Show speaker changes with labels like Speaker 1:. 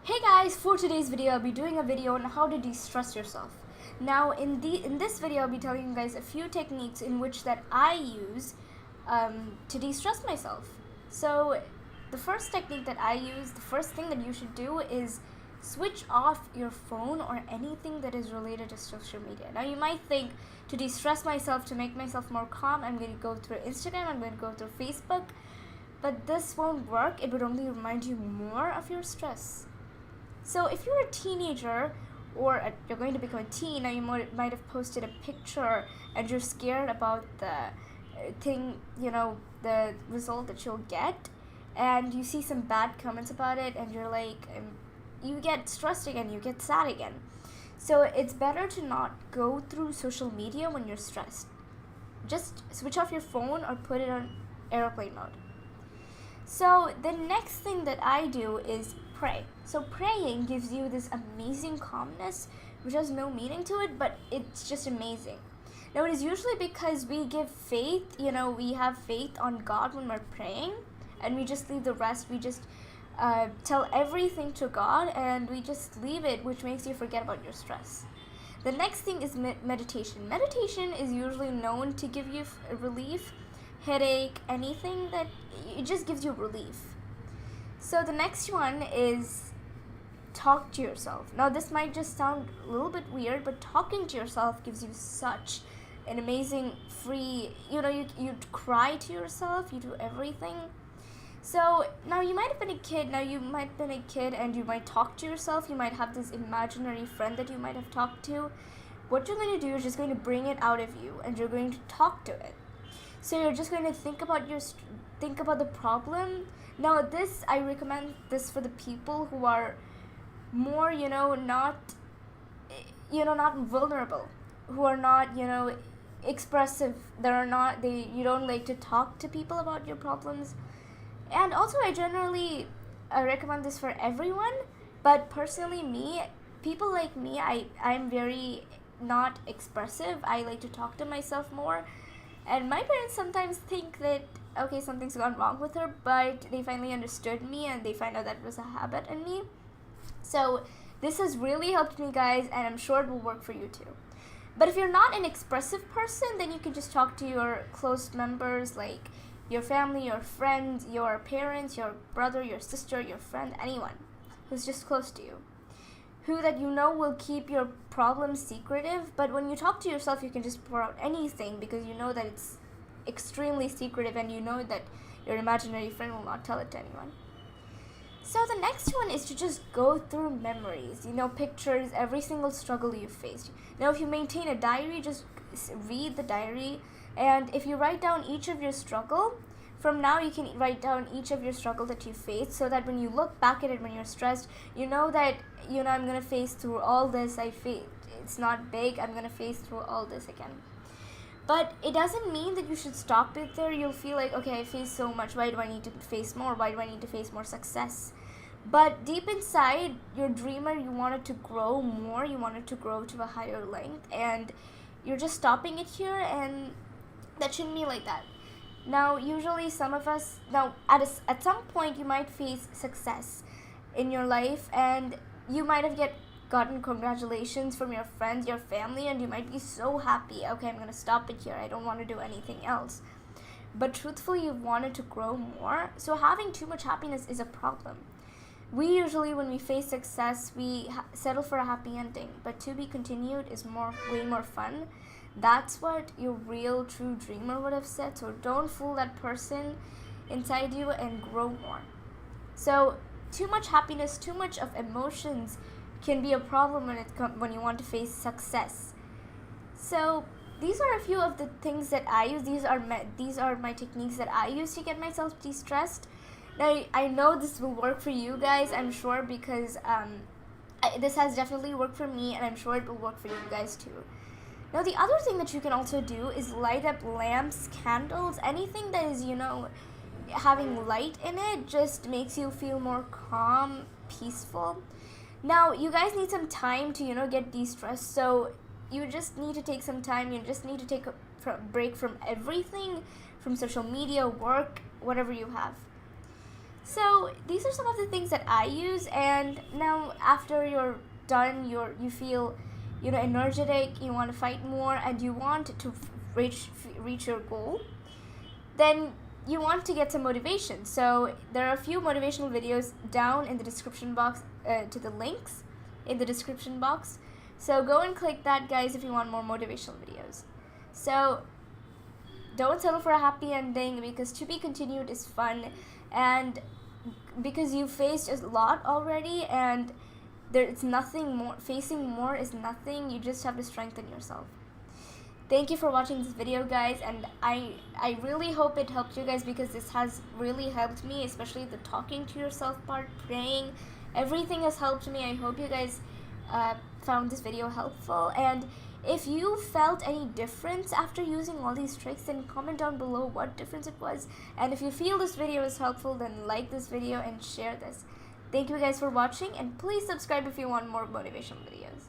Speaker 1: Hey guys, for today's video I'll be doing a video on how to de-stress yourself. Now in this video I'll be telling you guys a few techniques in which that I use to de-stress myself. So the first technique that I use, the first thing that you should do is switch off your phone or anything that is related to social media. Now you might think, to de-stress myself, to make myself more calm, I'm going to go through Instagram, I'm going to go through Facebook, but this won't work. It would only remind you more of your stress. So if you're a teenager or you're going to become a teen, now you might have posted a picture and you're scared about the the result that you'll get, and you see some bad comments about it and you're like, you get stressed again, you get sad again. So it's better to not go through social media when you're stressed. Just switch off your phone or put it on airplane mode. So the next thing that I do is pray. So praying gives you this amazing calmness which has no meaning to it, but it's just amazing. Now it is usually because we give faith, we have faith on God when we're praying, and we just leave the rest, we just tell everything to God and we just leave it, which makes you forget about your stress. The next thing is meditation. Meditation is usually known to give you relief, headache, anything that it just gives you relief. So the next one is talk to yourself. Now this might just sound a little bit weird, but talking to yourself gives you such an amazing free, you cry to yourself, you do everything. So now you might have been a kid, and you might talk to yourself, you might have this imaginary friend that you might have talked to. What you're going to do is just going to bring it out of you and you're going to talk to it. So you're just going to think about the problem. Now this, I recommend this for the people who are more, not vulnerable, who are not, expressive, you don't like to talk to people about your problems. And also I generally recommend this for everyone, but personally people like me, I'm very not expressive. I like to talk to myself more. And my parents sometimes think that, okay, something's gone wrong with her, but they finally understood me and they find out that was a habit in me. So this has really helped me, guys, and I'm sure it will work for you too. But if you're not an expressive person, then you can just talk to your close members, like your family, your friends, your parents, your brother, your sister, your friend, anyone who's just close to you, who that will keep your problems secretive. But when you talk to yourself, you can just pour out anything because you know that it's extremely secretive and you know that your imaginary friend will not tell it to anyone. So the next one is to just go through memories, pictures, every single struggle you faced. Now if you maintain a diary, just read the diary, and if you write down each of your struggle, from now you can write down each of your struggle that you faced, so that when you look back at it when you're stressed, you know that, I'm going to face through all this. It's not big, I'm going to face through all this again. But it doesn't mean that you should stop it there. You'll feel like, okay, I faced so much, why do I need to face more? Why do I need to face more success? But deep inside, your dreamer, you wanted to grow more, you wanted to grow to a higher length, and you're just stopping it here, and that shouldn't be like that. Now, usually some of us, at some point you might face success in your life, and you might have gotten congratulations from your friends, your family, and you might be so happy. Okay, I'm going to stop it here. I don't want to do anything else. But truthfully, you've wanted to grow more. So having too much happiness is a problem. We usually, when we face success, we settle for a happy ending. But to be continued is way more fun. That's what your real, true dreamer would have said. So don't fool that person inside you and grow more. So too much happiness, too much of emotions can be a problem when you want to face success. So these are a few of the things that I use. These are my techniques that I use to get myself de-stressed. Now I know this will work for you guys, I'm sure, because this has definitely worked for me, and I'm sure it will work for you guys too. Now the other thing that you can also do is light up lamps, candles, anything that is, having light in it just makes you feel more calm, peaceful. Now you guys need some time to, get de-stressed, so you just need to take some time, you just need to take a break from everything, from social media, work, whatever you have. So these are some of the things that I use, and now after you're done, you feel, energetic, you want to fight more, and you want to reach your goal, then you want to get some motivation. So there are a few motivational videos down in the description box, to the links in the description box. So go and click that, guys, if you want more motivational videos. So don't settle for a happy ending, because to be continued is fun, and because you faced a lot already, and there's nothing more. Facing more is nothing. You just have to strengthen yourself. Thank you for watching this video, guys, and I really hope it helped you guys, because this has really helped me, especially the talking to yourself part, praying. Everything has helped me. I hope you guys found this video helpful, and if you felt any difference after using all these tricks, then comment down below what difference it was. And if you feel this video is helpful, then like this video and share this. Thank you guys for watching, and please subscribe if you want more motivational videos.